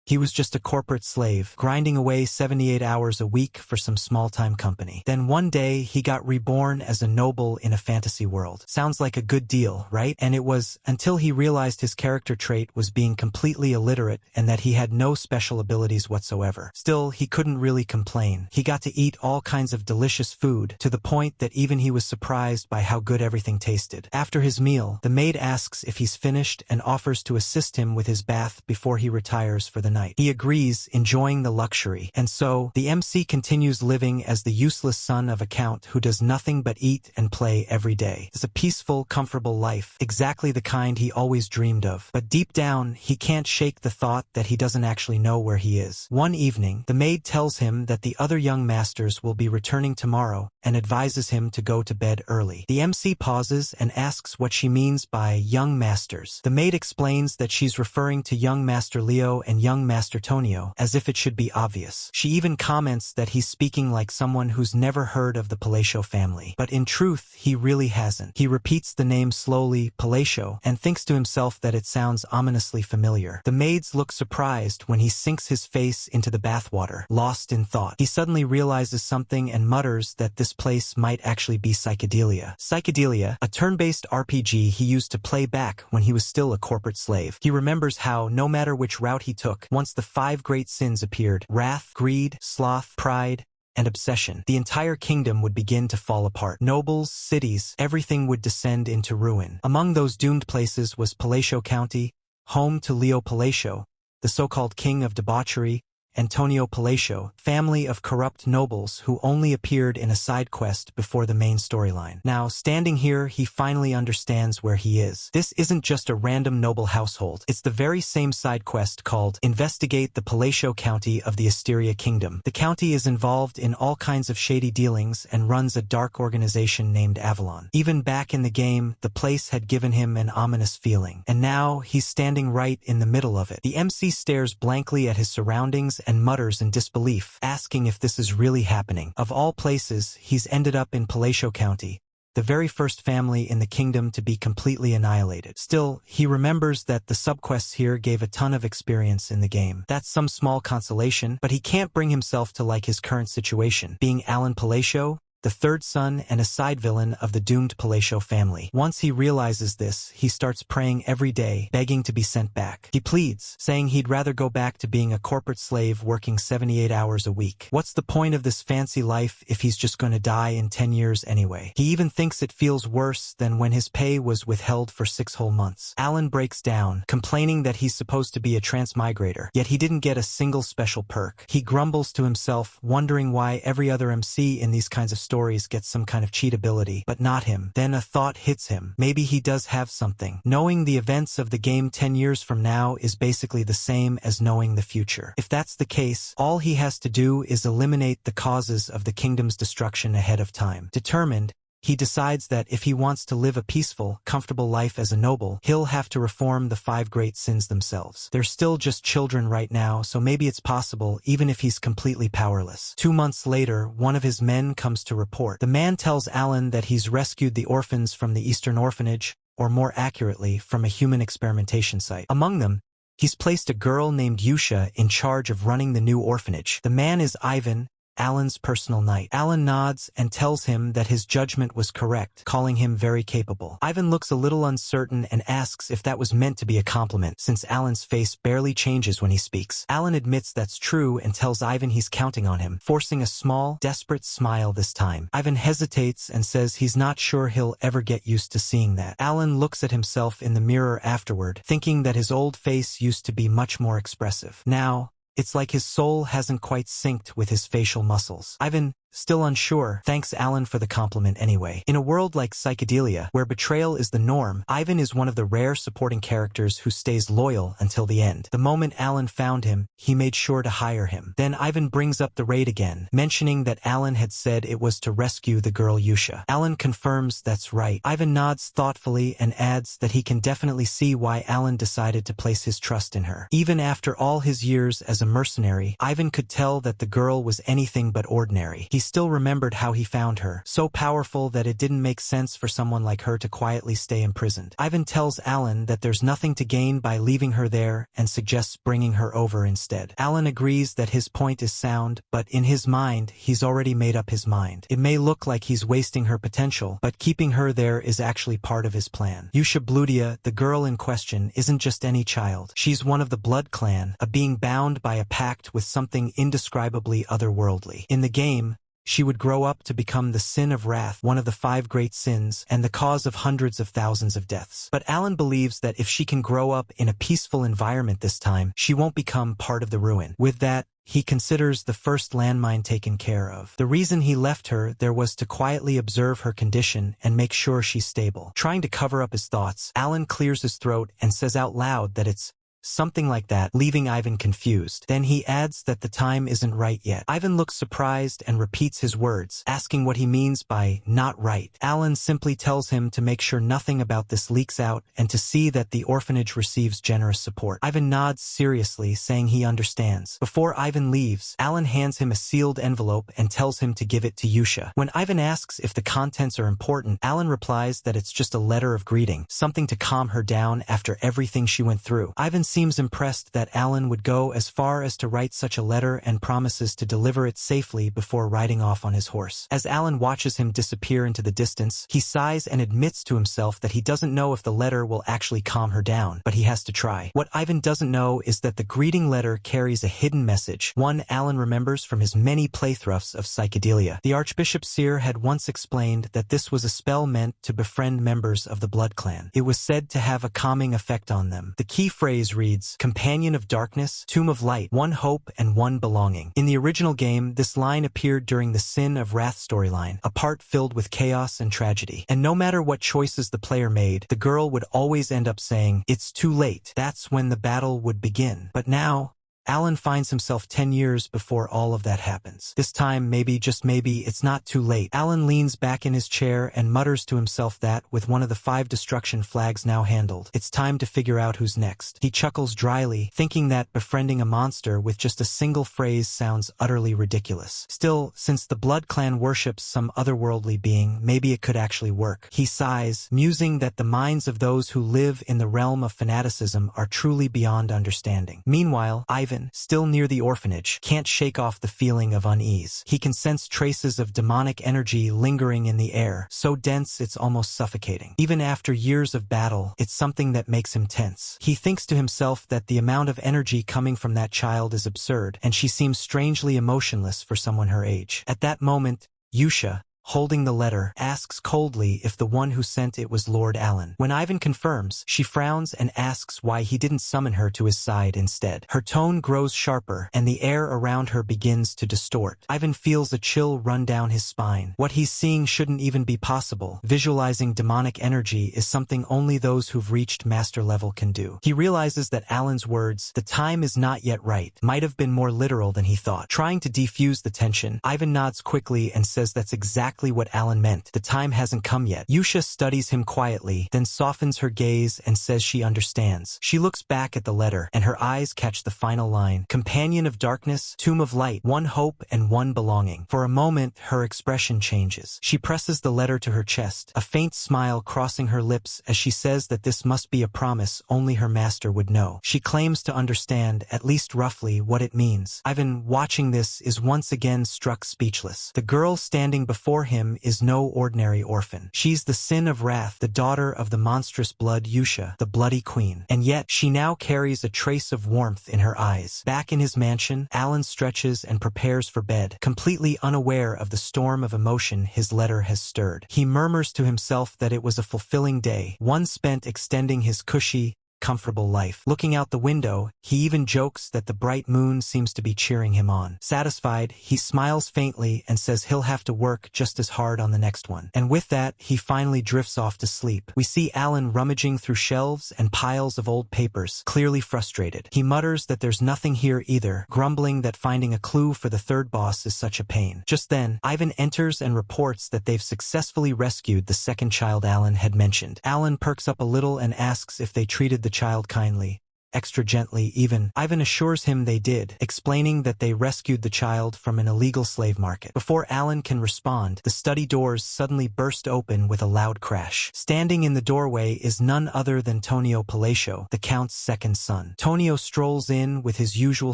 He was just a corporate slave, grinding away 78 hours a week for some small-time company. Then one day, he got reborn as a noble in a fantasy world. Sounds like a good deal, right? And it was until he realized his character trait was being completely illiterate and that he had no special abilities whatsoever. Still, he couldn't really complain. He got to eat all kinds of delicious food, to the point that even he was surprised by how good everything tasted. After his meal, the maid asks if he's finished and offers to assist him with his bath before he retires for the night. He agrees, enjoying the luxury. And so, the MC continues living as the useless son of a count who does nothing but eat and play every day. It's a peaceful, comfortable life, exactly the kind he always dreamed of. But deep down, he can't shake the thought that he doesn't actually know where he is. One evening, the maid tells him that the other young masters will be returning tomorrow and advises him to go to bed early. The MC pauses and asks what she means by young masters. The maid explains that she's referring to young Master Leo and young Master Tonio, as if it should be obvious. She even comments that he's speaking like someone who's never heard of the Palacio family. But in truth, he really hasn't. He repeats the name slowly, Palacio, and thinks to himself that it sounds ominously familiar. The maids look surprised when he sinks his face into the bathwater, lost in thought. He suddenly realizes something and mutters that this place might actually be Psychedelia. Psychedelia, a turn-based RPG he used to play back when he was still a corporate slave. He remembers how, no matter which route he took, once the 5 great sins appeared, wrath, greed, sloth, pride, and obsession, the entire kingdom would begin to fall apart. Nobles, cities, everything would descend into ruin. Among those doomed places was Palacio County, home to Leo Palacio, the so-called king of debauchery, and Tonio Palacio, family of corrupt nobles who only appeared in a side quest before the main storyline. Now, standing here, he finally understands where he is. This isn't just a random noble household. It's the very same side quest called Investigate the Palacio County of the Asteria Kingdom. The county is involved in all kinds of shady dealings and runs a dark organization named Avalon. Even back in the game, the place had given him an ominous feeling. And now, he's standing right in the middle of it. The MC stares blankly at his surroundings and mutters in disbelief, asking if this is really happening. Of all places, he's ended up in Palacio County, the very first family in the kingdom to be completely annihilated. Still, he remembers that the subquests here gave a ton of experience in the game. That's some small consolation, but he can't bring himself to like his current situation, being Alan Palacio, the third son and a side villain of the doomed Palacio family. Once he realizes this, he starts praying every day, begging to be sent back. He pleads, saying he'd rather go back to being a corporate slave working 78 hours a week. What's the point of this fancy life if he's just going to die in 10 years anyway? He even thinks it feels worse than when his pay was withheld for 6 whole months. Alan breaks down, complaining that he's supposed to be a transmigrator, yet he didn't get a single special perk. He grumbles to himself, wondering why every other MC in these kinds of stories gets some kind of cheat ability, but not him. Then a thought hits him. Maybe he does have something. Knowing the events of the game 10 years from now is basically the same as knowing the future. If that's the case, all he has to do is eliminate the causes of the kingdom's destruction ahead of time. Determined, he decides that if he wants to live a peaceful, comfortable life as a noble, he'll have to reform the 5 great sins themselves. They're still just children right now, so maybe it's possible even if he's completely powerless. 2 months later, one of his men comes to report. The man tells Alan that he's rescued the orphans from the Eastern Orphanage, or more accurately, from a human experimentation site. Among them, he's placed a girl named Yusha in charge of running the new orphanage. The man is Ivan, Alan's personal knight. Alan nods and tells him that his judgment was correct, calling him very capable. Ivan looks a little uncertain and asks if that was meant to be a compliment, since Alan's face barely changes when he speaks. Alan admits that's true and tells Ivan he's counting on him, forcing a small, desperate smile this time. Ivan hesitates and says he's not sure he'll ever get used to seeing that. Alan looks at himself in the mirror afterward, thinking that his old face used to be much more expressive. Now, it's like his soul hasn't quite synced with his facial muscles. Ivan, still unsure, thanks Alan for the compliment anyway. In a world like Psychedelia, where betrayal is the norm, Ivan is one of the rare supporting characters who stays loyal until the end. The moment Alan found him, he made sure to hire him. Then Ivan brings up the raid again, mentioning that Alan had said it was to rescue the girl Yusha. Alan confirms that's right. Ivan nods thoughtfully and adds that he can definitely see why Alan decided to place his trust in her. Even after all his years as a mercenary, Ivan could tell that the girl was anything but ordinary. He he still remembered how he found her, so powerful that it didn't make sense for someone like her to quietly stay imprisoned. Ivan tells Alan that there's nothing to gain by leaving her there and suggests bringing her over instead. Alan agrees that his point is sound, but in his mind, he's already made up his mind. It may look like he's wasting her potential, but keeping her there is actually part of his plan. Yusha Bludia, the girl in question, isn't just any child. She's one of the Blood Clan, a being bound by a pact with something indescribably otherworldly. In the game, she would grow up to become the Sin of Wrath, one of the 5 great sins, and the cause of hundreds of thousands of deaths. But Alan believes that if she can grow up in a peaceful environment this time, she won't become part of the ruin. With that, he considers the first landmine taken care of. The reason he left her there was to quietly observe her condition and make sure she's stable. Trying to cover up his thoughts, Alan clears his throat and says out loud that it's something like that, leaving Ivan confused. Then he adds that the time isn't right yet. Ivan looks surprised and repeats his words, asking what he means by not right. Alan simply tells him to make sure nothing about this leaks out and to see that the orphanage receives generous support. Ivan nods seriously, saying he understands. Before Ivan leaves, Alan hands him a sealed envelope and tells him to give it to Yusha. When Ivan asks if the contents are important, Alan replies that it's just a letter of greeting, something to calm her down after everything she went through. Ivan seems impressed that Alan would go as far as to write such a letter and promises to deliver it safely before riding off on his horse. As Alan watches him disappear into the distance, he sighs and admits to himself that he doesn't know if the letter will actually calm her down, but he has to try. What Ivan doesn't know is that the greeting letter carries a hidden message, one Alan remembers from his many playthroughs of Psychedelia. The Archbishop Seer had once explained that this was a spell meant to befriend members of the Blood Clan. It was said to have a calming effect on them. The key phrase reads, Companion of Darkness, Tomb of Light, one hope and one belonging. In the original game, this line appeared during the Sin of Wrath storyline, a part filled with chaos and tragedy. And no matter what choices the player made, the girl would always end up saying, "It's too late." That's when the battle would begin. But now, Alan finds himself 10 years before all of that happens. This time, maybe, just maybe, it's not too late. Alan leans back in his chair and mutters to himself that, with one of the 5 destruction flags now handled, it's time to figure out who's next. He chuckles dryly, thinking that befriending a monster with just a single phrase sounds utterly ridiculous. Still, since the Blood Clan worships some otherworldly being, maybe it could actually work. He sighs, musing that the minds of those who live in the realm of fanaticism are truly beyond understanding. Meanwhile, Ivan, still near the orphanage, can't shake off the feeling of unease. He can sense traces of demonic energy lingering in the air, so dense it's almost suffocating. Even after years of battle, it's something that makes him tense. He thinks to himself that the amount of energy coming from that child is absurd, and she seems strangely emotionless for someone her age. At that moment, Yusha, holding the letter, asks coldly if the one who sent it was Lord Alan. When Ivan confirms, she frowns and asks why he didn't summon her to his side instead. Her tone grows sharper, and the air around her begins to distort. Ivan feels a chill run down his spine. What he's seeing shouldn't even be possible. Visualizing demonic energy is something only those who've reached master level can do. He realizes that Alan's words, "the time is not yet right," might have been more literal than he thought. Trying to defuse the tension, Ivan nods quickly and says that's exactly what Alan meant. The time hasn't come yet. Yusha studies him quietly, then softens her gaze and says she understands. She looks back at the letter, and her eyes catch the final line, "Companion of Darkness, Tomb of Light, one hope and one belonging." For a moment, her expression changes. She presses the letter to her chest, a faint smile crossing her lips as she says that this must be a promise only her master would know. She claims to understand, at least roughly, what it means. Ivan, watching this, is once again struck speechless. The girl standing before him is no ordinary orphan. She's the Sin of Wrath, the daughter of the monstrous blood Yusha, the Bloody Queen. And yet, she now carries a trace of warmth in her eyes. Back in his mansion, Alan stretches and prepares for bed, completely unaware of the storm of emotion his letter has stirred. He murmurs to himself that it was a fulfilling day, one spent extending his cushy, comfortable life. Looking out the window, he even jokes that the bright moon seems to be cheering him on. Satisfied, he smiles faintly and says he'll have to work just as hard on the next one. And with that, he finally drifts off to sleep. We see Alan rummaging through shelves and piles of old papers, clearly frustrated. He mutters that there's nothing here either, grumbling that finding a clue for the third boss is such a pain. Just then, Ivan enters and reports that they've successfully rescued the second child Alan had mentioned. Alan perks up a little and asks if they treated the child kindly. extra gently even. Ivan assures him they did, explaining that they rescued the child from an illegal slave market. Before Alan can respond, the study doors suddenly burst open with a loud crash. Standing in the doorway is none other than Tonio Palacio, the Count's second son. Tonio strolls in with his usual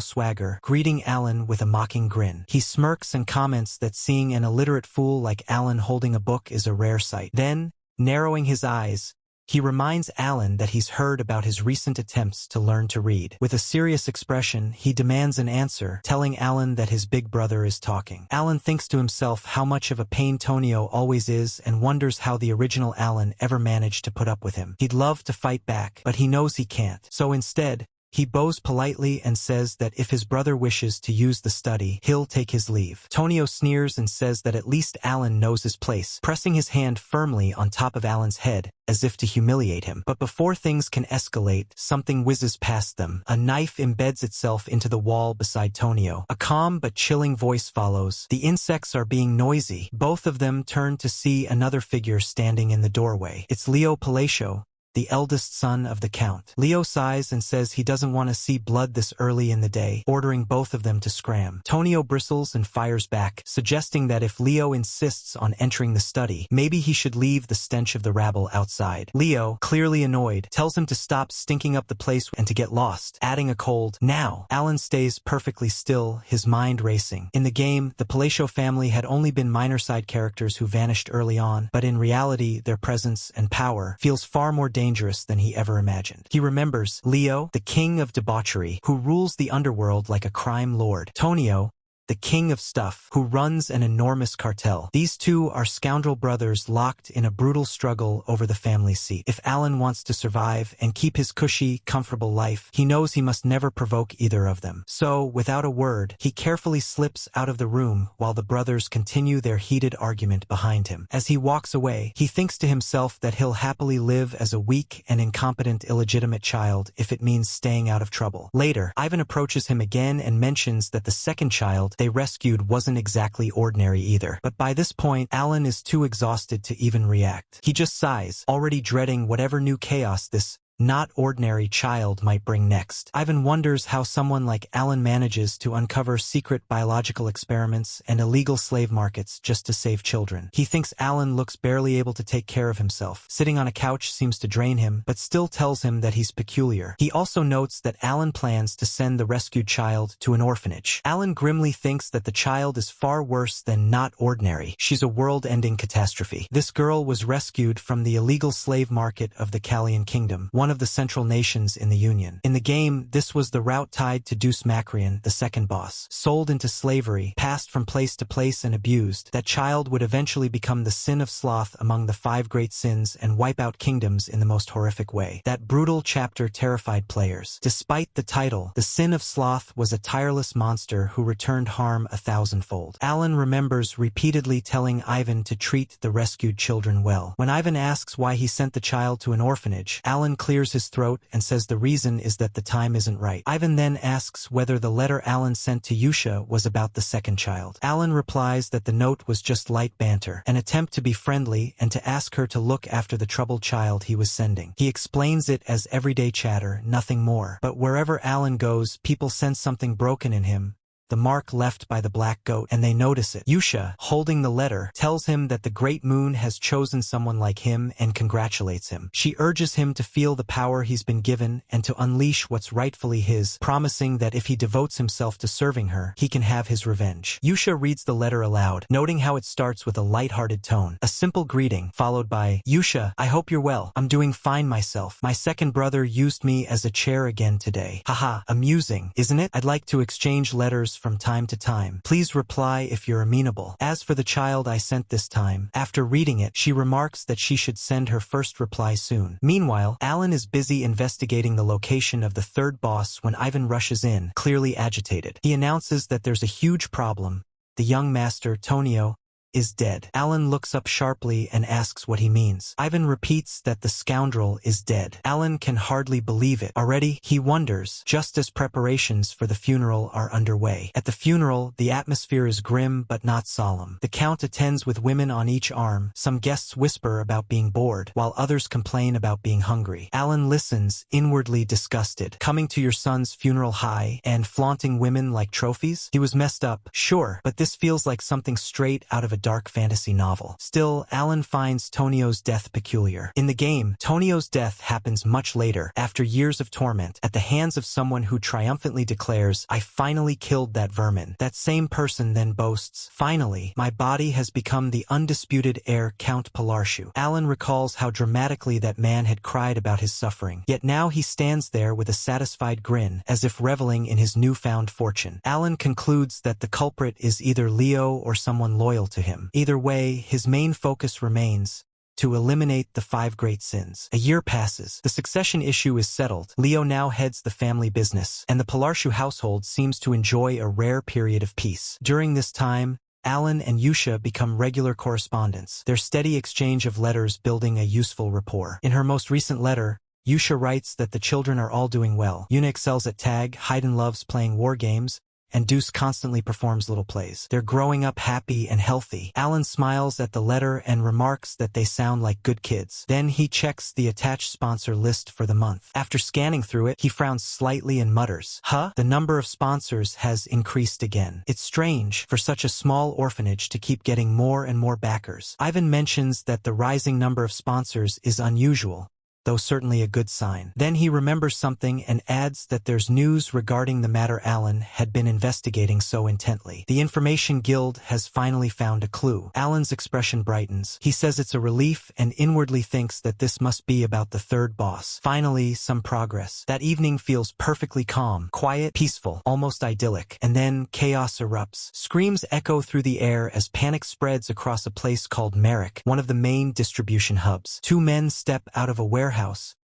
swagger, greeting Alan with a mocking grin. He smirks and comments that seeing an illiterate fool like Alan holding a book is a rare sight. Then, narrowing his eyes, he reminds Alan that he's heard about his recent attempts to learn to read. With a serious expression, he demands an answer, telling Alan that his big brother is talking. Alan thinks to himself how much of a pain Tonio always is and wonders how the original Alan ever managed to put up with him. He'd love to fight back, but he knows he can't. So instead, he bows politely and says that if his brother wishes to use the study, he'll take his leave. Tonio sneers and says that at least Alan knows his place, pressing his hand firmly on top of Alan's head, as if to humiliate him. But before things can escalate, something whizzes past them. A knife embeds itself into the wall beside Tonio. A calm but chilling voice follows. The insects are being noisy. Both of them turn to see another figure standing in the doorway. It's Leo Palacio, the eldest son of the Count. Leo sighs and says he doesn't want to see blood this early in the day, ordering both of them to scram. Tonio bristles and fires back, suggesting that if Leo insists on entering the study, maybe he should leave the stench of the rabble outside. Leo, clearly annoyed, tells him to stop stinking up the place and to get lost, adding a cold "now." Alan stays perfectly still, his mind racing. In the game, the Palacio family had only been minor side characters who vanished early on, but in reality, their presence and power feels far more dangerous than he ever imagined. He remembers Leo, the king of debauchery, who rules the underworld like a crime lord. Tonio, the king of stuff, who runs an enormous cartel. These two are scoundrel brothers locked in a brutal struggle over the family seat. If Alan wants to survive and keep his cushy, comfortable life, he knows he must never provoke either of them. So, without a word, he carefully slips out of the room while the brothers continue their heated argument behind him. As he walks away, he thinks to himself that he'll happily live as a weak and incompetent illegitimate child if it means staying out of trouble. Later, Ivan approaches him again and mentions that the second child they rescued wasn't exactly ordinary either. But by this point, Alan is too exhausted to even react. He just sighs, already dreading whatever new chaos this not ordinary child might bring next. Ivan wonders how someone like Alan manages to uncover secret biological experiments and illegal slave markets just to save children. He thinks Alan looks barely able to take care of himself. Sitting on a couch seems to drain him, but still tells him that he's peculiar. He also notes that Alan plans to send the rescued child to an orphanage. Alan grimly thinks that the child is far worse than not ordinary. She's a world-ending catastrophe. This girl was rescued from the illegal slave market of the Callian Kingdom, one of the central nations in the Union. In the game, this was the route tied to Deuce Macrian, the second boss. Sold into slavery, passed from place to place and abused, that child would eventually become the sin of sloth among the 5 great sins and wipe out kingdoms in the most horrific way. That brutal chapter terrified players. Despite the title, the sin of sloth was a tireless monster who returned harm 1,000-fold. Alan remembers repeatedly telling Ivan to treat the rescued children well. When Ivan asks why he sent the child to an orphanage, Alan clears his throat and says the reason is that the time isn't right. Ivan then asks whether the letter Alan sent to Yusha was about the second child. Alan replies that the note was just light banter, an attempt to be friendly and to ask her to look after the troubled child he was sending. He explains it as everyday chatter, nothing more. But wherever Alan goes, people sense something broken in him, the mark left by the black goat, and they notice it. Yusha, holding the letter, tells him that the Great Moon has chosen someone like him and congratulates him. She urges him to feel the power he's been given and to unleash what's rightfully his, promising that if he devotes himself to serving her, he can have his revenge. Yusha reads the letter aloud, noting how it starts with a light-hearted tone. A simple greeting, followed by, "Yusha, I hope you're well. I'm doing fine myself. My second brother used me as a chair again today. Haha, amusing, isn't it? I'd like to exchange letters from time to time. Please reply if you're amenable. As for the child I sent this time," after reading it, she remarks that she should send her first reply soon. Meanwhile, Alan is busy investigating the location of the third boss when Ivan rushes in, clearly agitated. He announces that there's a huge problem. The young master, Tonio, is dead. Alan looks up sharply and asks what he means. Ivan repeats that the scoundrel is dead. Alan can hardly believe it. Already, he wonders, just as preparations for the funeral are underway. At the funeral, the atmosphere is grim but not solemn. The count attends with women on each arm. Some guests whisper about being bored, while others complain about being hungry. Alan listens, inwardly disgusted. Coming to your son's funeral high and flaunting women like trophies? He was messed up, sure, but this feels like something straight out of a dark fantasy novel. Still, Alan finds Tonio's death peculiar. In the game, Tonio's death happens much later, after years of torment, at the hands of someone who triumphantly declares, "I finally killed that vermin." That same person then boasts, "Finally, my body has become the undisputed heir Count Palarshu." Alan recalls how dramatically that man had cried about his suffering, yet now he stands there with a satisfied grin, as if reveling in his newfound fortune. Alan concludes that the culprit is either Leo or someone loyal to him. Either way, his main focus remains to eliminate the 5 great sins. A year passes. The succession issue is settled. Leo now heads the family business, and the Palarshu household seems to enjoy a rare period of peace. During this time, Alan and Yusha become regular correspondents, their steady exchange of letters building a useful rapport. In her most recent letter, Yusha writes that the children are all doing well. Yuna excels at tag, Haydn loves playing war games, and Deuce constantly performs little plays. They're growing up happy and healthy. Alan smiles at the letter and remarks that they sound like good kids. Then he checks the attached sponsor list for the month. After scanning through it, he frowns slightly and mutters, "Huh? The number of sponsors has increased again. It's strange for such a small orphanage to keep getting more and more backers." Ivan mentions that the rising number of sponsors is unusual, though certainly a good sign. Then he remembers something and adds that there's news regarding the matter Alan had been investigating so intently. The Information Guild has finally found a clue. Alan's expression brightens. He says it's a relief and inwardly thinks that this must be about the third boss. Finally, some progress. That evening feels perfectly calm, quiet, peaceful, almost idyllic. And then chaos erupts. Screams echo through the air as panic spreads across a place called Merrick, one of the main distribution hubs. 2 men step out of a warehouse,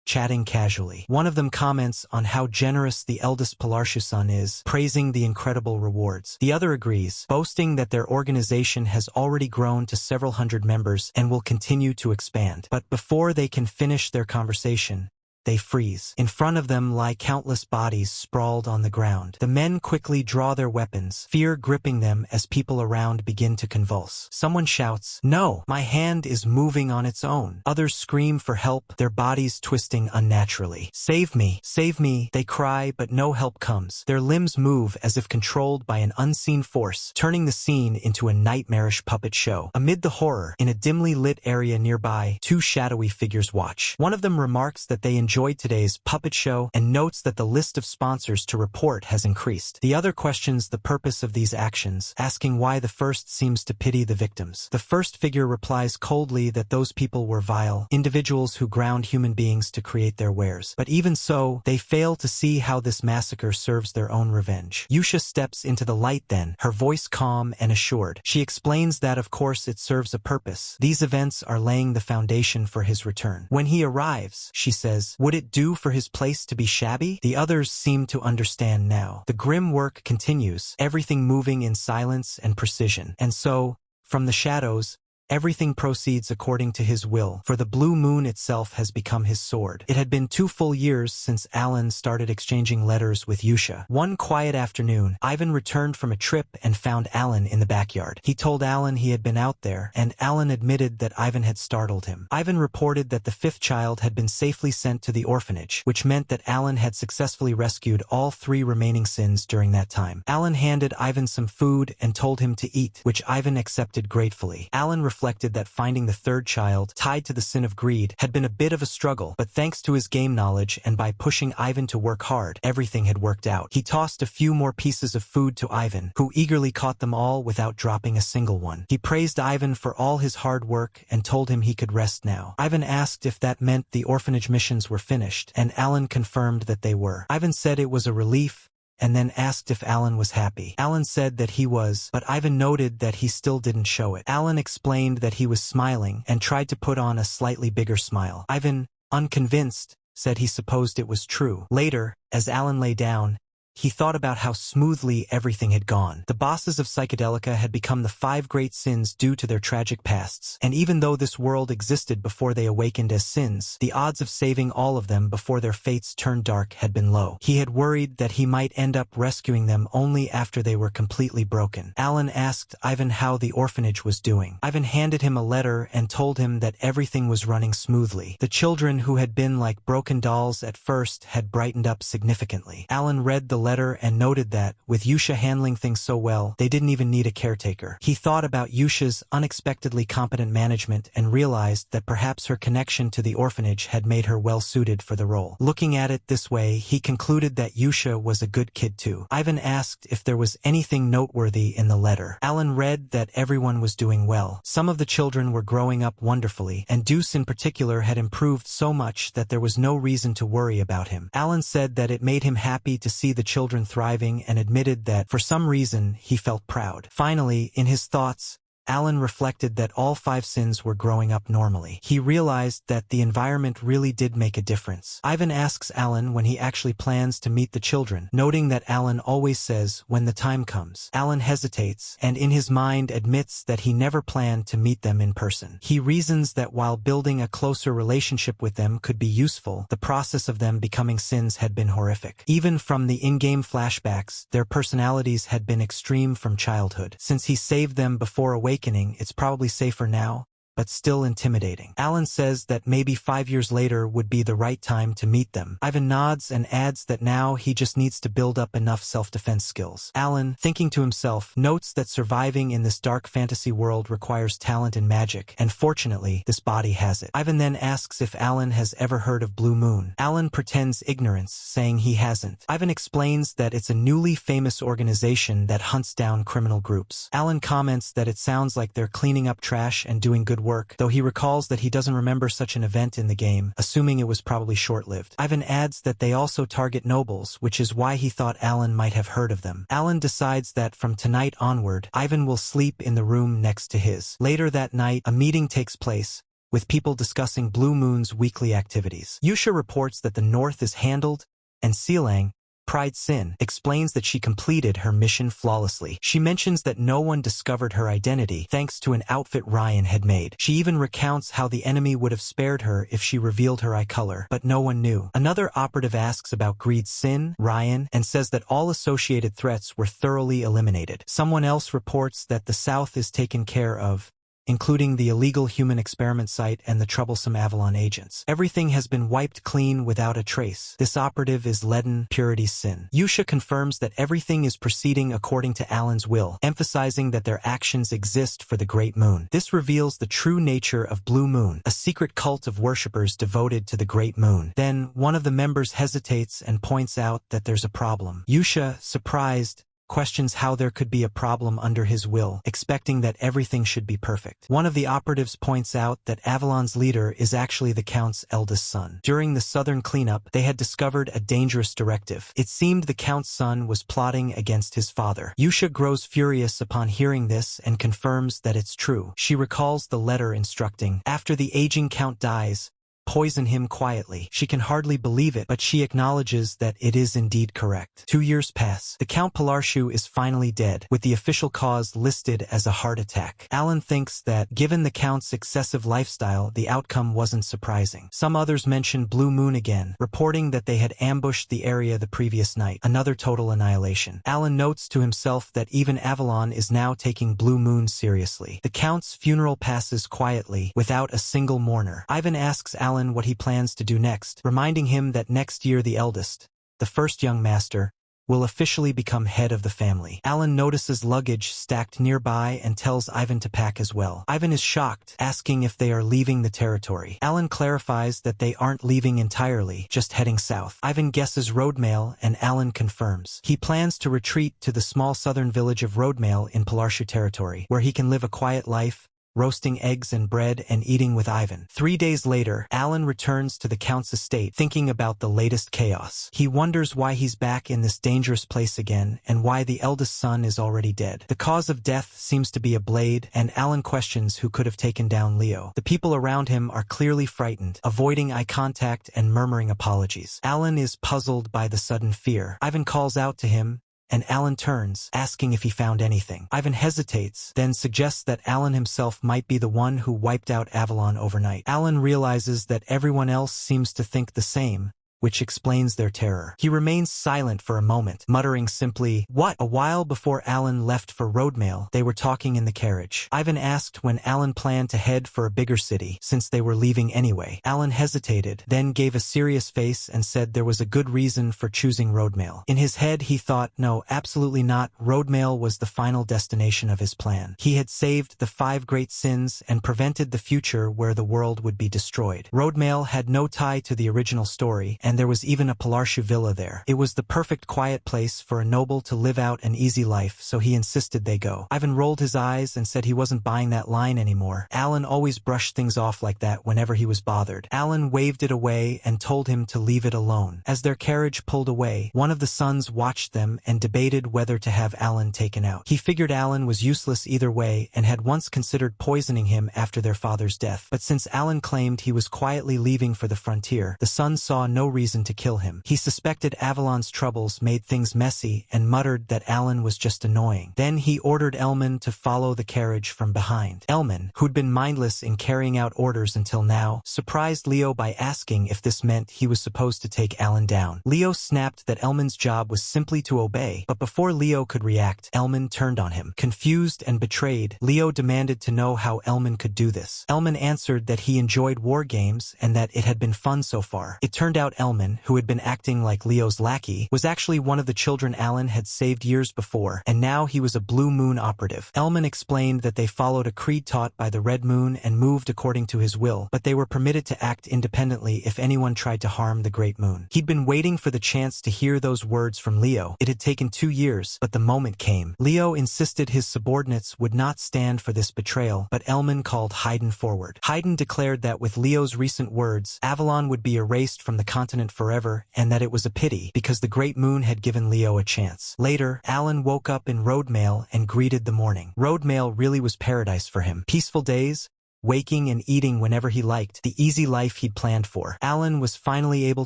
chatting casually. One of them comments on how generous the eldest Palarshu son is, praising the incredible rewards. The other agrees, boasting that their organization has already grown to several hundred members and will continue to expand. But before they can finish their conversation, they freeze. In front of them lie countless bodies sprawled on the ground. The men quickly draw their weapons, fear gripping them as people around begin to convulse. Someone shouts, "No, my hand is moving on its own." Others scream for help, their bodies twisting unnaturally. "Save me, save me," they cry, but no help comes. Their limbs move as if controlled by an unseen force, turning the scene into a nightmarish puppet show. Amid the horror, in a dimly lit area nearby, 2 shadowy figures watch. One of them remarks that they enjoyed today's puppet show and notes that the list of sponsors to report has increased. The other questions the purpose of these actions, asking why the first seems to pity the victims. The first figure replies coldly that those people were vile, individuals who ground human beings to create their wares. But even so, they fail to see how this massacre serves their own revenge. Yusha steps into the light then, her voice calm and assured. She explains that of course it serves a purpose. These events are laying the foundation for his return. When he arrives, she says, would it do for his place to be shabby? The others seem to understand now. The grim work continues, everything moving in silence and precision. And so, from the shadows, everything proceeds according to his will, for the blue moon itself has become his sword. It had been 2 full years since Alan started exchanging letters with Yusha. One quiet afternoon, Ivan returned from a trip and found Alan in the backyard. He told Alan he had been out there, and Alan admitted that Ivan had startled him. Ivan reported that the 5th child had been safely sent to the orphanage, which meant that Alan had successfully rescued all 3 remaining sins during that time. Alan handed Ivan some food and told him to eat, which Ivan accepted gratefully. Alan reflected that finding the 3rd child, tied to the sin of greed, had been a bit of a struggle, but thanks to his game knowledge and by pushing Ivan to work hard, everything had worked out. He tossed a few more pieces of food to Ivan, who eagerly caught them all without dropping a single one. He praised Ivan for all his hard work and told him he could rest now. Ivan asked if that meant the orphanage missions were finished, and Alan confirmed that they were. Ivan said it was a relief, and then asked if Alan was happy. Alan said that he was, but Ivan noted that he still didn't show it. Alan explained that he was smiling and tried to put on a slightly bigger smile. Ivan, unconvinced, said he supposed it was true. Later, as Alan lay down, He thought about how smoothly everything had gone. The bosses of Psychedelica had become the 5 great sins due to their tragic pasts, and even though this world existed before they awakened as sins, the odds of saving all of them before their fates turned dark had been low. He had worried that he might end up rescuing them only after they were completely broken. Alan asked Ivan how the orphanage was doing. Ivan handed him a letter and told him that everything was running smoothly. The children who had been like broken dolls at first had brightened up significantly. Alan read the letter and noted that, with Yusha handling things so well, they didn't even need a caretaker. He thought about Yusha's unexpectedly competent management and realized that perhaps her connection to the orphanage had made her well-suited for the role. Looking at it this way, he concluded that Yusha was a good kid too. Ivan asked if there was anything noteworthy in the letter. Alan read that everyone was doing well. Some of the children were growing up wonderfully, and Deuce in particular had improved so much that there was no reason to worry about him. Alan said that it made him happy to see the children thriving and admitted that, for some reason, he felt proud. Finally, in his thoughts, Alan reflected that all 5 sins were growing up normally. He realized that the environment really did make a difference. Ivan asks Alan when he actually plans to meet the children, noting that Alan always says when the time comes. Alan hesitates, and in his mind admits that he never planned to meet them in person. He reasons that while building a closer relationship with them could be useful, the process of them becoming sins had been horrific. Even from the in-game flashbacks, their personalities had been extreme from childhood. Since he saved them before awakening, it's probably safer now, but still intimidating. Alan says that maybe 5 years later would be the right time to meet them. Ivan nods and adds that now he just needs to build up enough self-defense skills. Alan, thinking to himself, notes that surviving in this dark fantasy world requires talent and magic, and fortunately, this body has it. Ivan then asks if Alan has ever heard of Blue Moon. Alan pretends ignorance, saying he hasn't. Ivan explains that it's a newly famous organization that hunts down criminal groups. Alan comments that it sounds like they're cleaning up trash and doing good work, though he recalls that he doesn't remember such an event in the game, assuming it was probably short-lived. Ivan adds that they also target nobles, which is why he thought Alan might have heard of them. Alan decides that from tonight onward, Ivan will sleep in the room next to his. Later that night, a meeting takes place, with people discussing Blue Moon's weekly activities. Yusha reports that the North is handled, and Sealang, Pride Sin, explains that she completed her mission flawlessly. She mentions that no one discovered her identity thanks to an outfit Ryan had made. She even recounts how the enemy would have spared her if she revealed her eye color, but no one knew. Another operative asks about Greed Sin, Ryan, and says that all associated threats were thoroughly eliminated. Someone else reports that the South is taken care of, including the illegal human experiment site and the troublesome Avalon agents. Everything has been wiped clean without a trace. This operative is Leaden Purity Sin. Yusha confirms that everything is proceeding according to Alan's will, emphasizing that their actions exist for the Great Moon. This reveals the true nature of Blue Moon, a secret cult of worshippers devoted to the Great Moon. Then, one of the members hesitates and points out that there's a problem. Yusha, surprised, questions how there could be a problem under his will, expecting that everything should be perfect. One of the operatives points out that Avalon's leader is actually the Count's eldest son. During the southern cleanup, they had discovered a dangerous directive. It seemed the Count's son was plotting against his father. Yusha grows furious upon hearing this and confirms that it's true. She recalls the letter instructing, after the aging Count dies, poison him quietly. She can hardly believe it, but she acknowledges that it is indeed correct. 2 years pass. The Count Pilarshu is finally dead, with the official cause listed as a heart attack. Alan thinks that, given the Count's excessive lifestyle, the outcome wasn't surprising. Some others mention Blue Moon again, reporting that they had ambushed the area the previous night. Another total annihilation. Alan notes to himself that even Avalon is now taking Blue Moon seriously. The Count's funeral passes quietly, without a single mourner. Ivan asks Alan what he plans to do next, reminding him that next year the eldest, the first young master, will officially become head of the family. Alan notices luggage stacked nearby and tells Ivan to pack as well. Ivan is shocked, asking if they are leaving the territory. Alan clarifies that they aren't leaving entirely, just heading south. Ivan guesses Roadmail and Alan confirms. He plans to retreat to the small southern village of Roadmail in Pilarshu territory, where he can live a quiet life, roasting eggs and bread and eating with Ivan. 3 days later, Alan returns to the Count's estate, thinking about the latest chaos. He wonders why he's back in this dangerous place again and why the eldest son is already dead. The cause of death seems to be a blade, and Alan questions who could have taken down Leo. The people around him are clearly frightened, avoiding eye contact and murmuring apologies. Alan is puzzled by the sudden fear. Ivan calls out to him, and Alan turns, asking if he found anything. Ivan hesitates, then suggests that Alan himself might be the one who wiped out Avalon overnight. Alan realizes that everyone else seems to think the same, which explains their terror. He remains silent for a moment, muttering simply, "What?" A while before Alan left for Roadmail, they were talking in the carriage. Ivan asked when Alan planned to head for a bigger city, since they were leaving anyway. Alan hesitated, then gave a serious face and said there was a good reason for choosing Roadmail. In his head he thought, no, absolutely not. Roadmail was the final destination of his plan. He had saved the 5 great sins and prevented the future where the world would be destroyed. Roadmail had no tie to the original story, and there was even a Palarshu villa there. It was the perfect quiet place for a noble to live out an easy life, so he insisted they go. Ivan rolled his eyes and said he wasn't buying that line anymore. Alan always brushed things off like that whenever he was bothered. Alan waved it away and told him to leave it alone. As their carriage pulled away, one of the sons watched them and debated whether to have Alan taken out. He figured Alan was useless either way and had once considered poisoning him after their father's death. But since Alan claimed he was quietly leaving for the frontier, the sons saw no reason to kill him. He suspected Avalon's troubles made things messy and muttered that Alan was just annoying. Then he ordered Elman to follow the carriage from behind. Elman, who'd been mindless in carrying out orders until now, surprised Leo by asking if this meant he was supposed to take Alan down. Leo snapped that Elman's job was simply to obey, but before Leo could react, Elman turned on him. Confused and betrayed, Leo demanded to know how Elman could do this. Elman answered that he enjoyed war games and that it had been fun so far. It turned out Elman, who had been acting like Leo's lackey, was actually one of the children Alan had saved years before, and now he was a Blue Moon operative. Elman explained that they followed a creed taught by the Red Moon and moved according to his will, but they were permitted to act independently if anyone tried to harm the Great Moon. He'd been waiting for the chance to hear those words from Leo. It had taken 2 years, but the moment came. Leo insisted his subordinates would not stand for this betrayal, but Elman called Haydn forward. Haydn declared that with Leo's recent words, Avalon would be erased from the continent forever, and that it was a pity because the Great Moon had given Leo a chance. Later, Alan woke up in Roadmail and greeted the morning. Roadmail really was paradise for him. Peaceful days, waking and eating whenever he liked, the easy life he'd planned for. Alan was finally able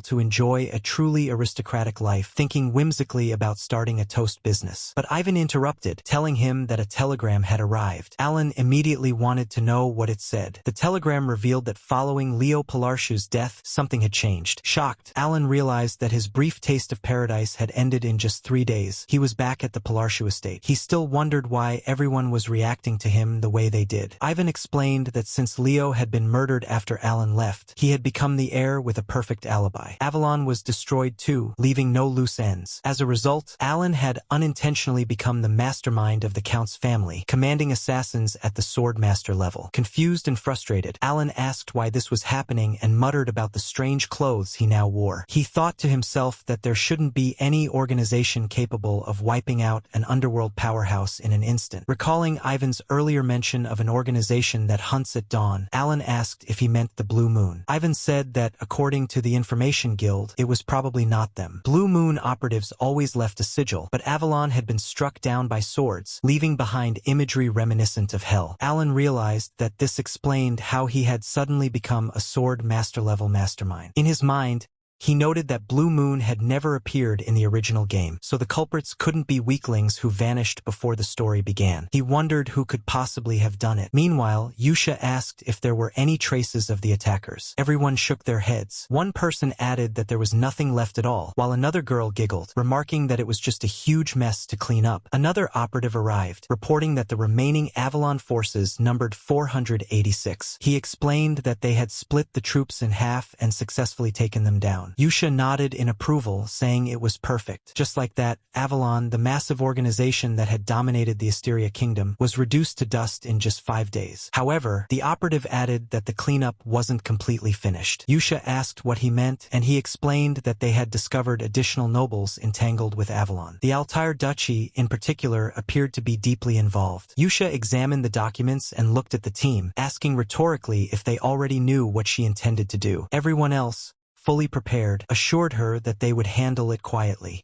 to enjoy a truly aristocratic life, thinking whimsically about starting a toast business. But Ivan interrupted, telling him that a telegram had arrived. Alan immediately wanted to know what it said. The telegram revealed that following Leo Palarshu's death, something had changed. Shocked, Alan realized that his brief taste of paradise had ended in just 3 days. He was back at the Palarshu estate. He still wondered why everyone was reacting to him the way they did. Ivan explained that since Leo had been murdered after Alan left, he had become the heir with a perfect alibi. Avalon was destroyed too, leaving no loose ends. As a result, Alan had unintentionally become the mastermind of the Count's family, commanding assassins at the Swordmaster level. Confused and frustrated, Alan asked why this was happening and muttered about the strange clothes he now wore. He thought to himself that there shouldn't be any organization capable of wiping out an underworld powerhouse in an instant. Recalling Ivan's earlier mention of an organization that hunts at dawn, Alan asked if he meant the Blue Moon. Ivan said that, according to the Information Guild, it was probably not them. Blue Moon operatives always left a sigil, but Avalon had been struck down by swords, leaving behind imagery reminiscent of hell. Alan realized that this explained how he had suddenly become a sword master-level mastermind. In his mind, he noted that Blue Moon had never appeared in the original game, so the culprits couldn't be weaklings who vanished before the story began. He wondered who could possibly have done it. Meanwhile, Yusha asked if there were any traces of the attackers. Everyone shook their heads. One person added that there was nothing left at all, while another girl giggled, remarking that it was just a huge mess to clean up. Another operative arrived, reporting that the remaining Avalon forces numbered 486. He explained that they had split the troops in half and successfully taken them down. down. Yusha nodded in approval, saying it was perfect. Just like that, Avalon, the massive organization that had dominated the Asteria kingdom, was reduced to dust in just 5 days. However, the operative added that the cleanup wasn't completely finished. Yusha asked what he meant, and he explained that they had discovered additional nobles entangled with Avalon. The Altair Duchy, in particular, appeared to be deeply involved. Yusha examined the documents and looked at the team, asking rhetorically if they already knew what she intended to do. Everyone else, fully prepared, assured her that they would handle it quietly.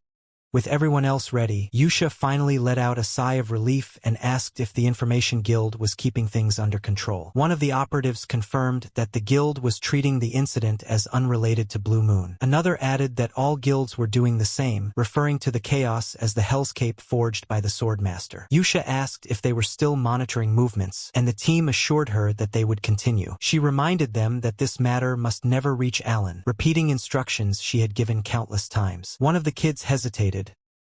With everyone else ready, Yusha finally let out a sigh of relief and asked if the Information Guild was keeping things under control. One of the operatives confirmed that the guild was treating the incident as unrelated to Blue Moon. Another added that all guilds were doing the same, referring to the chaos as the hellscape forged by the Swordmaster. Yusha asked if they were still monitoring movements, and the team assured her that they would continue. She reminded them that this matter must never reach Alan, repeating instructions she had given countless times. One of the kids hesitated,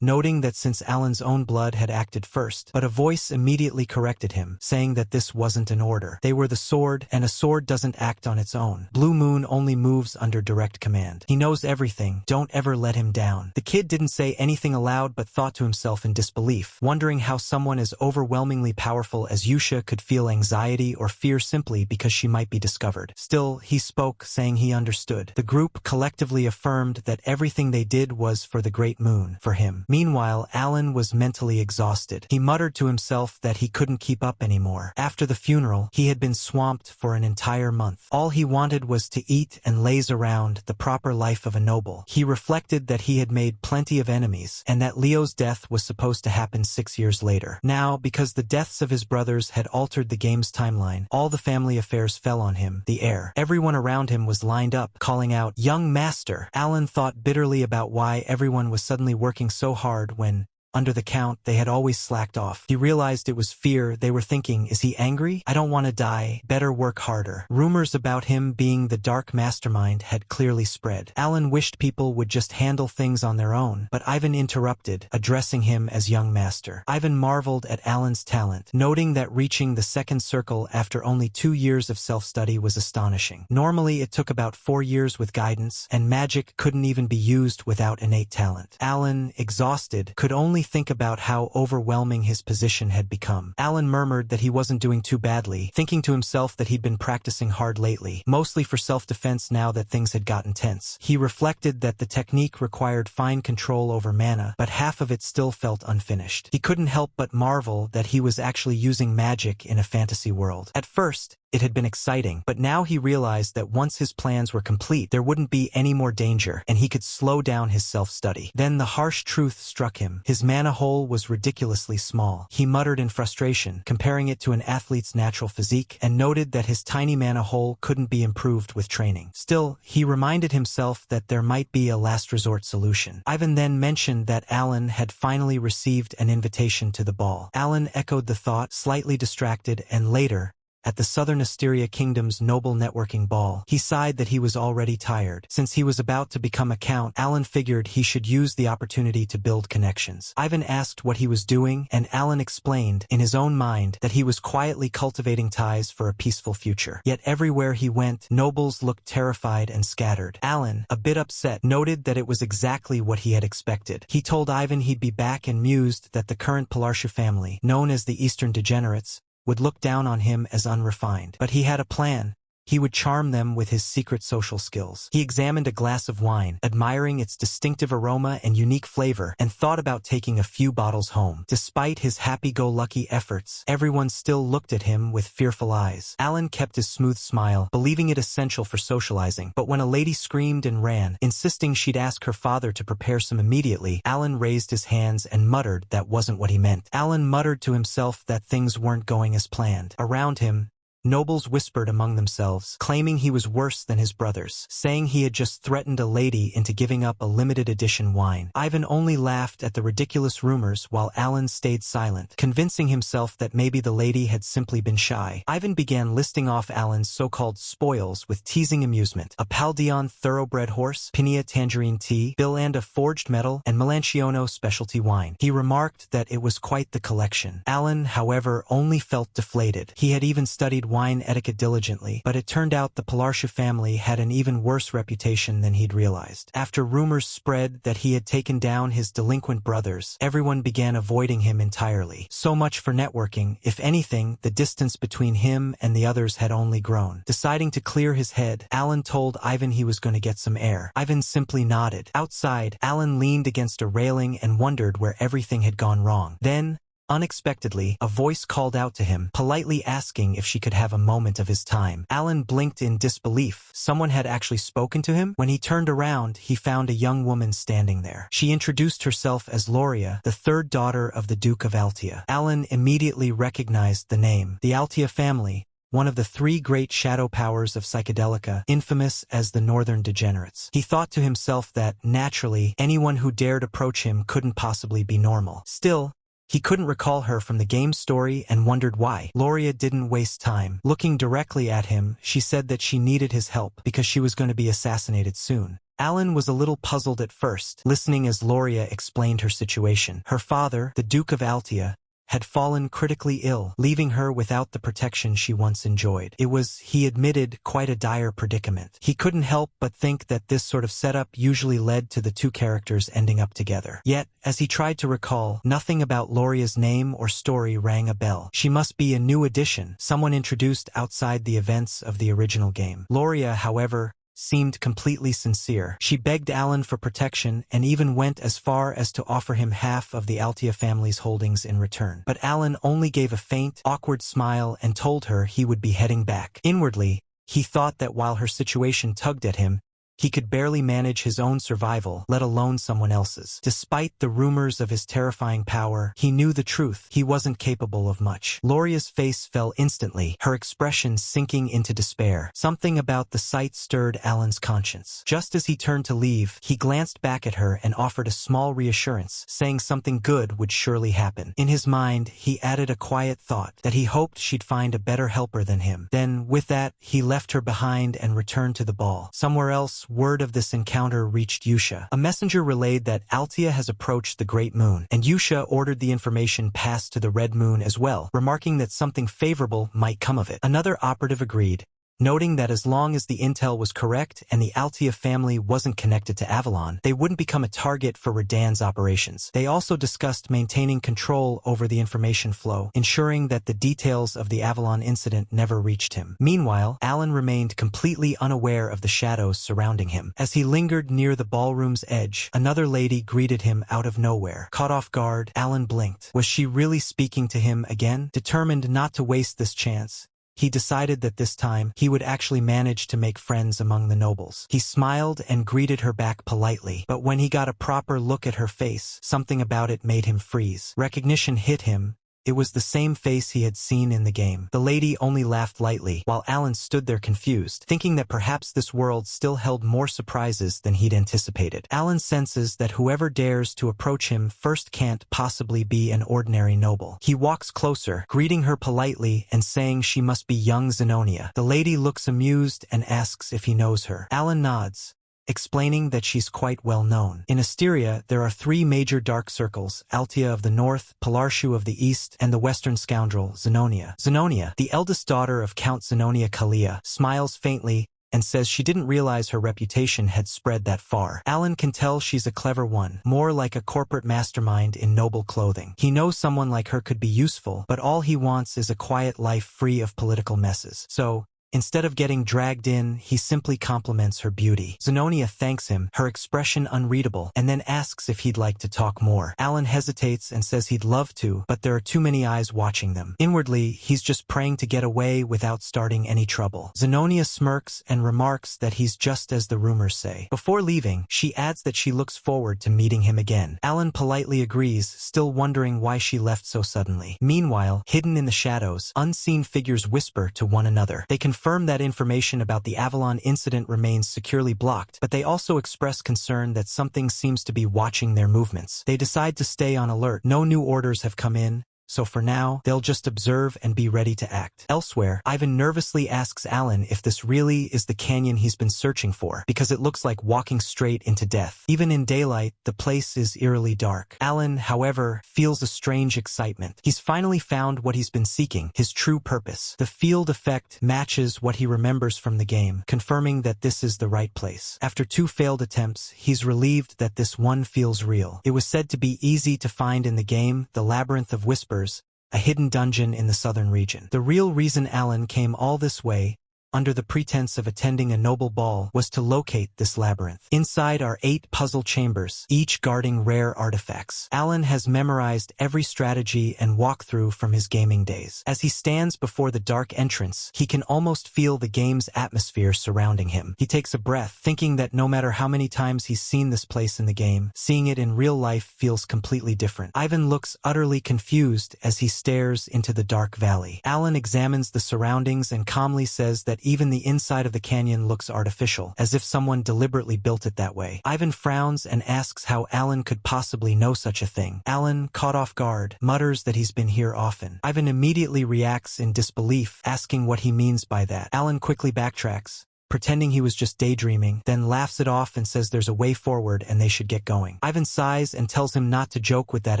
noting that since Alan's own blood had acted first, but a voice immediately corrected him, saying that this wasn't an order. They were the sword, and a sword doesn't act on its own. Blue Moon only moves under direct command. He knows everything. Don't ever let him down. The kid didn't say anything aloud but thought to himself in disbelief, wondering how someone as overwhelmingly powerful as Yusha could feel anxiety or fear simply because she might be discovered. Still, he spoke, saying he understood. The group collectively affirmed that everything they did was for the Great Moon, for him. Meanwhile, Alan was mentally exhausted. He muttered to himself that he couldn't keep up anymore. After the funeral, he had been swamped for an entire month. All he wanted was to eat and laze around, the proper life of a noble. He reflected that he had made plenty of enemies, and that Leo's death was supposed to happen 6 years later. Now, because the deaths of his brothers had altered the game's timeline, all the family affairs fell on him, the heir. Everyone around him was lined up, calling out, "Young master!" Alan thought bitterly about why everyone was suddenly working so hard when, under the count, they had always slacked off. He realized it was fear. They were thinking, is he angry? I don't want to die. Better work harder. Rumors about him being the dark mastermind had clearly spread. Alan wished people would just handle things on their own, but Ivan interrupted, addressing him as young master. Ivan marveled at Alan's talent, noting that reaching the second circle after only 2 years of self-study was astonishing. Normally, it took about 4 years with guidance, and magic couldn't even be used without innate talent. Alan, exhausted, could only think about how overwhelming his position had become. Alan murmured that he wasn't doing too badly, thinking to himself that he'd been practicing hard lately, mostly for self-defense now that things had gotten tense. He reflected that the technique required fine control over mana, but half of it still felt unfinished. He couldn't help but marvel that he was actually using magic in a fantasy world. At first, it had been exciting, but now he realized that once his plans were complete, there wouldn't be any more danger, and he could slow down his self-study. Then the harsh truth struck him. His mana hole was ridiculously small. He muttered in frustration, comparing it to an athlete's natural physique, and noted that his tiny mana hole couldn't be improved with training. Still, he reminded himself that there might be a last resort solution. Ivan then mentioned that Alan had finally received an invitation to the ball. Alan echoed the thought, slightly distracted, and later, at the Southern Asteria Kingdom's Noble Networking Ball, he sighed that he was already tired. Since he was about to become a count, Alan figured he should use the opportunity to build connections. Ivan asked what he was doing, and Alan explained, in his own mind, that he was quietly cultivating ties for a peaceful future. Yet everywhere he went, nobles looked terrified and scattered. Alan, a bit upset, noted that it was exactly what he had expected. He told Ivan he'd be back and mused that the current Palarshu family, known as the Eastern Degenerates, would look down on him as unrefined. But he had a plan. He would charm them with his secret social skills. He examined a glass of wine, admiring its distinctive aroma and unique flavor, and thought about taking a few bottles home. Despite his happy-go-lucky efforts, everyone still looked at him with fearful eyes. Alan kept his smooth smile, believing it essential for socializing, but when a lady screamed and ran, insisting she'd ask her father to prepare some immediately, Alan raised his hands and muttered that wasn't what he meant. Alan muttered to himself that things weren't going as planned. Around him, nobles whispered among themselves, claiming he was worse than his brothers, saying he had just threatened a lady into giving up a limited edition wine. Ivan only laughed at the ridiculous rumors while Alan stayed silent, convincing himself that maybe the lady had simply been shy. Ivan began listing off Alan's so-called spoils with teasing amusement: a Paldeon thoroughbred horse, Pinia tangerine tea, Bilanda forged metal, and Melanciono specialty wine. He remarked that it was quite the collection. Alan, however, only felt deflated. He had even studied wine etiquette diligently, but it turned out the Polarshu family had an even worse reputation than he'd realized. After rumors spread that he had taken down his delinquent brothers, everyone began avoiding him entirely. So much for networking. If anything, the distance between him and the others had only grown. Deciding to clear his head, Alan told Ivan he was going to get some air. Ivan simply nodded. Outside, Alan leaned against a railing and wondered where everything had gone wrong. Then, unexpectedly, a voice called out to him, politely asking if she could have a moment of his time. Alan blinked in disbelief. Someone had actually spoken to him? When he turned around, he found a young woman standing there. She introduced herself as Loria, the third daughter of the Duke of Altia. Alan immediately recognized the name. The Altia family, one of the three great shadow powers of psychedelica, infamous as the Northern Degenerates. He thought to himself that, naturally, anyone who dared approach him couldn't possibly be normal. Still, he couldn't recall her from the game story and wondered why. Loria didn't waste time. Looking directly at him, she said that she needed his help because she was going to be assassinated soon. Alan was a little puzzled at first, listening as Loria explained her situation. Her father, the Duke of Altia, had fallen critically ill, leaving her without the protection she once enjoyed. It was, he admitted, quite a dire predicament. He couldn't help but think that this sort of setup usually led to the two characters ending up together. Yet, as he tried to recall, nothing about Loria's name or story rang a bell. She must be a new addition, someone introduced outside the events of the original game. Loria, however, seemed completely sincere. She begged Alan for protection and even went as far as to offer him half of the Altia family's holdings in return. But Alan only gave a faint, awkward smile and told her he would be heading back. Inwardly, he thought that while her situation tugged at him, he could barely manage his own survival, let alone someone else's. Despite the rumors of his terrifying power, he knew the truth. He wasn't capable of much. Loria's face fell instantly, her expression sinking into despair. Something about the sight stirred Alan's conscience. Just as he turned to leave, he glanced back at her and offered a small reassurance, saying something good would surely happen. In his mind, he added a quiet thought, that he hoped she'd find a better helper than him. Then, with that, he left her behind and returned to the ball. Somewhere else, word of this encounter reached Yusha. A messenger relayed that Altia has approached the Great Moon, and Yusha ordered the information passed to the Red Moon as well, remarking that something favorable might come of it. Another operative agreed, noting that as long as the intel was correct and the Altia family wasn't connected to Avalon, they wouldn't become a target for Radan's operations. They also discussed maintaining control over the information flow, ensuring that the details of the Avalon incident never reached him. Meanwhile, Alan remained completely unaware of the shadows surrounding him. As he lingered near the ballroom's edge, another lady greeted him out of nowhere. Caught off guard, Alan blinked. Was she really speaking to him again? Determined not to waste this chance, he decided that this time he would actually manage to make friends among the nobles. He smiled and greeted her back politely, but when he got a proper look at her face, something about it made him freeze. Recognition hit him. It was the same face he had seen in the game. The lady only laughed lightly, while Alan stood there confused, thinking that perhaps this world still held more surprises than he'd anticipated. Alan senses that whoever dares to approach him first can't possibly be an ordinary noble. He walks closer, greeting her politely and saying she must be young Zenonia. The lady looks amused and asks if he knows her. Alan nods, explaining that she's quite well known. In Asteria, there are three major dark circles, Altia of the north, Polarshu of the east, and the western scoundrel, Zenonia. Zenonia, the eldest daughter of Count Zenonia Kalia, smiles faintly and says she didn't realize her reputation had spread that far. Alan can tell she's a clever one, more like a corporate mastermind in noble clothing. He knows someone like her could be useful, but all he wants is a quiet life free of political messes. So, instead of getting dragged in, he simply compliments her beauty. Zenonia thanks him, her expression unreadable, and then asks if he'd like to talk more. Alan hesitates and says he'd love to, but there are too many eyes watching them. Inwardly, he's just praying to get away without starting any trouble. Zenonia smirks and remarks that he's just as the rumors say. Before leaving, she adds that she looks forward to meeting him again. Alan politely agrees, still wondering why she left so suddenly. Meanwhile, hidden in the shadows, unseen figures whisper to one another. They confirm that information about the Avalon incident remains securely blocked, but they also express concern that something seems to be watching their movements. They decide to stay on alert. No new orders have come in, so for now, they'll just observe and be ready to act. Elsewhere, Ivan nervously asks Alan if this really is the canyon he's been searching for, because it looks like walking straight into death. Even in daylight, the place is eerily dark. Alan, however, feels a strange excitement. He's finally found what he's been seeking, his true purpose. The field effect matches what he remembers from the game, confirming that this is the right place. After 2 failed attempts, he's relieved that this one feels real. It was said to be easy to find in the game, the Labyrinth of Whispers, a hidden dungeon in the southern region. The real reason Alan came all this way, under the pretense of attending a noble ball, was to locate this labyrinth. Inside are 8 puzzle chambers, each guarding rare artifacts. Alan has memorized every strategy and walkthrough from his gaming days. As he stands before the dark entrance, he can almost feel the game's atmosphere surrounding him. He takes a breath, thinking that no matter how many times he's seen this place in the game, seeing it in real life feels completely different. Ivan looks utterly confused as he stares into the dark valley. Alan examines the surroundings and calmly says that even the inside of the canyon looks artificial, as if someone deliberately built it that way. Ivan frowns and asks how Alan could possibly know such a thing. Alan, caught off guard, mutters that he's been here often. Ivan immediately reacts in disbelief, asking what he means by that. Alan quickly backtracks, pretending he was just daydreaming, then laughs it off and says there's a way forward and they should get going. Ivan sighs and tells him not to joke with that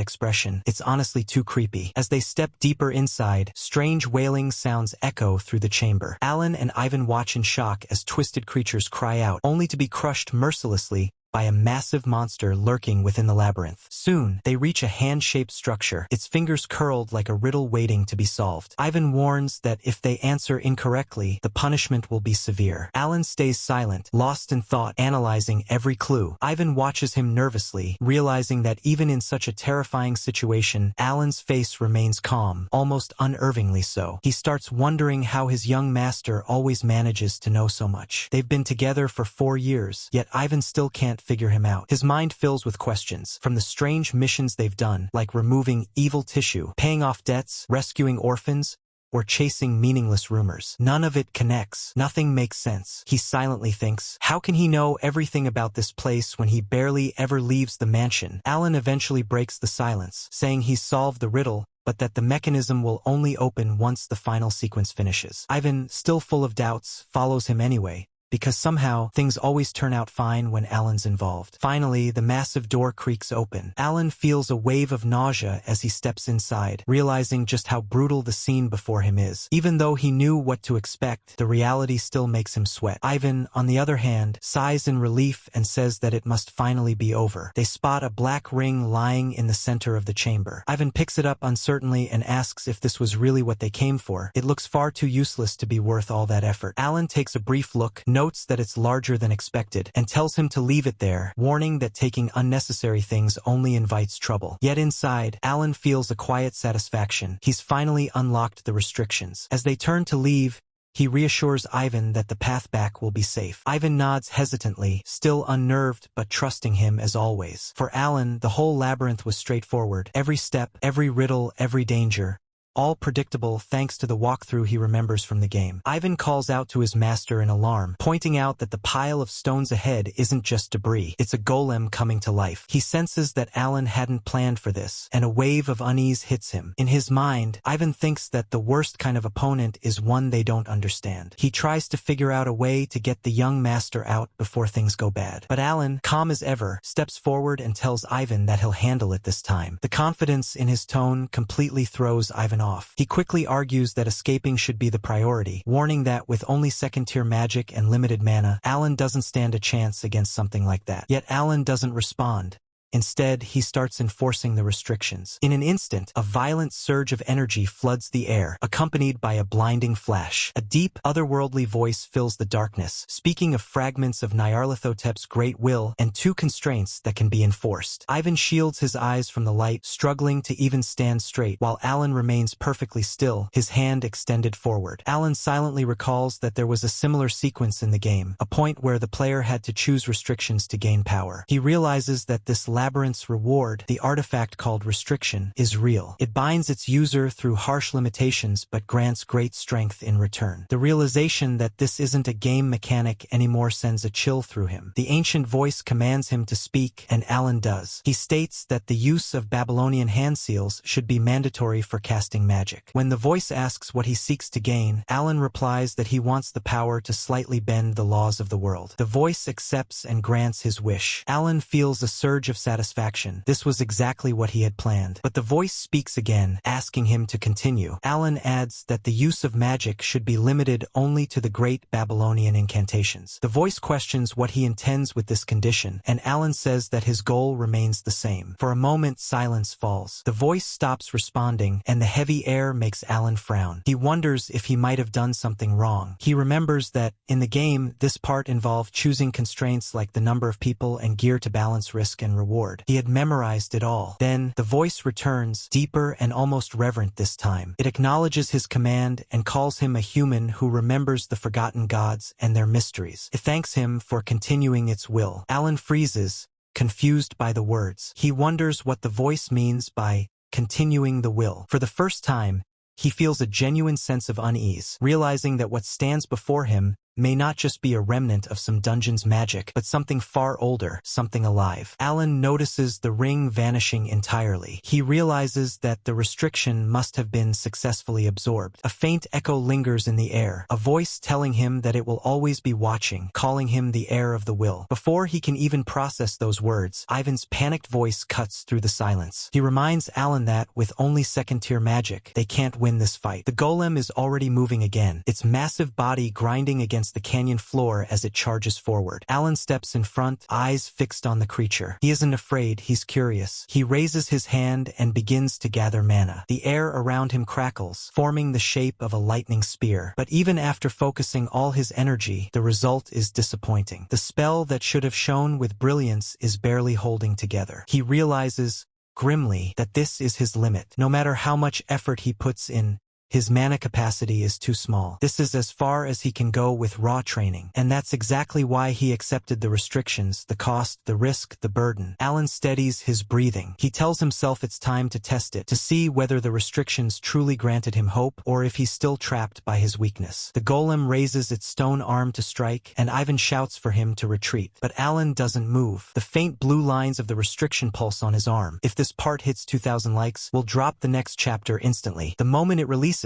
expression. It's honestly too creepy. As they step deeper inside, strange wailing sounds echo through the chamber. Alan and Ivan watch in shock as twisted creatures cry out, only to be crushed mercilessly by a massive monster lurking within the labyrinth. Soon, they reach a hand-shaped structure, its fingers curled like a riddle waiting to be solved. Ivan warns that if they answer incorrectly, the punishment will be severe. Alan stays silent, lost in thought, analyzing every clue. Ivan watches him nervously, realizing that even in such a terrifying situation, Alan's face remains calm, almost unnervingly so. He starts wondering how his young master always manages to know so much. They've been together for 4 years, yet Ivan still can't figure him out. His mind fills with questions, from the strange missions they've done, like removing evil tissue, paying off debts, rescuing orphans, or chasing meaningless rumors. None of it connects. Nothing makes sense. He silently thinks, how can he know everything about this place when he barely ever leaves the mansion? Alan eventually breaks the silence, saying he's solved the riddle, but that the mechanism will only open once the final sequence finishes. Ivan, still full of doubts, follows him anyway, because somehow things always turn out fine when Alan's involved. Finally, the massive door creaks open. Alan feels a wave of nausea as he steps inside, realizing just how brutal the scene before him is. Even though he knew what to expect, the reality still makes him sweat. Ivan, on the other hand, sighs in relief and says that it must finally be over. They spot a black ring lying in the center of the chamber. Ivan picks it up uncertainly and asks if this was really what they came for. It looks far too useless to be worth all that effort. Alan takes a brief look, notes that it's larger than expected, and tells him to leave it there, warning that taking unnecessary things only invites trouble. Yet inside, Alan feels a quiet satisfaction. He's finally unlocked the restrictions. As they turn to leave, he reassures Ivan that the path back will be safe. Ivan nods hesitantly, still unnerved but trusting him as always. For Alan, the whole labyrinth was straightforward. Every step, every riddle, every danger, all predictable thanks to the walkthrough he remembers from the game. Ivan calls out to his master in alarm, pointing out that the pile of stones ahead isn't just debris, it's a golem coming to life. He senses that Alan hadn't planned for this, and a wave of unease hits him. In his mind, Ivan thinks that the worst kind of opponent is one they don't understand. He tries to figure out a way to get the young master out before things go bad. But Alan, calm as ever, steps forward and tells Ivan that he'll handle it this time. The confidence in his tone completely throws Ivan off. He quickly argues that escaping should be the priority, warning that with only second-tier magic and limited mana, Alan doesn't stand a chance against something like that. Yet Alan doesn't respond. Instead, he starts enforcing the restrictions. In an instant, a violent surge of energy floods the air, accompanied by a blinding flash. A deep, otherworldly voice fills the darkness, speaking of fragments of Nyarlathotep's great will and 2 constraints that can be enforced. Ivan shields his eyes from the light, struggling to even stand straight, while Alan remains perfectly still, his hand extended forward. Alan silently recalls that there was a similar sequence in the game, a point where the player had to choose restrictions to gain power. He realizes that this Labyrinth's reward, the artifact called restriction, is real. It binds its user through harsh limitations but grants great strength in return. The realization that this isn't a game mechanic anymore sends a chill through him. The ancient voice commands him to speak, and Alan does. He states that the use of Babylonian hand seals should be mandatory for casting magic. When the voice asks what he seeks to gain, Alan replies that he wants the power to slightly bend the laws of the world. The voice accepts and grants his wish. Alan feels a surge of satisfaction. This was exactly what he had planned. But the voice speaks again, asking him to continue. Alan adds that the use of magic should be limited only to the great Babylonian incantations. The voice questions what he intends with this condition, and Alan says that his goal remains the same. For a moment, silence falls. The voice stops responding, and the heavy air makes Alan frown. He wonders if he might have done something wrong. He remembers that, in the game, this part involved choosing constraints like the number of people and gear to balance risk and reward. He had memorized it all. Then, the voice returns, deeper and almost reverent this time. It acknowledges his command and calls him a human who remembers the forgotten gods and their mysteries. It thanks him for continuing its will. Alan freezes, confused by the words. He wonders what the voice means by continuing the will. For the first time, he feels a genuine sense of unease, realizing that what stands before him may not just be a remnant of some dungeon's magic, but something far older, something alive. Alan notices the ring vanishing entirely. He realizes that the restriction must have been successfully absorbed. A faint echo lingers in the air, a voice telling him that it will always be watching, calling him the heir of the will. Before he can even process those words, Ivan's panicked voice cuts through the silence. He reminds Alan that, with only second-tier magic, they can't win this fight. The golem is already moving again, its massive body grinding against the canyon floor as it charges forward. Alan steps in front, eyes fixed on the creature. He isn't afraid, he's curious. He raises his hand and begins to gather mana. The air around him crackles, forming the shape of a lightning spear. But even after focusing all his energy, the result is disappointing. The spell that should have shone with brilliance is barely holding together. He realizes, grimly, that this is his limit. No matter how much effort he puts in, his mana capacity is too small. This is as far as he can go with raw training. And that's exactly why he accepted the restrictions, the cost, the risk, the burden. Alan steadies his breathing. He tells himself it's time to test it, to see whether the restrictions truly granted him hope, or if he's still trapped by his weakness. The golem raises its stone arm to strike, and Ivan shouts for him to retreat. But Alan doesn't move. The faint blue lines of the restriction pulse on his arm. If this part hits 2,000 likes, we'll drop the next chapter instantly. The moment it releases,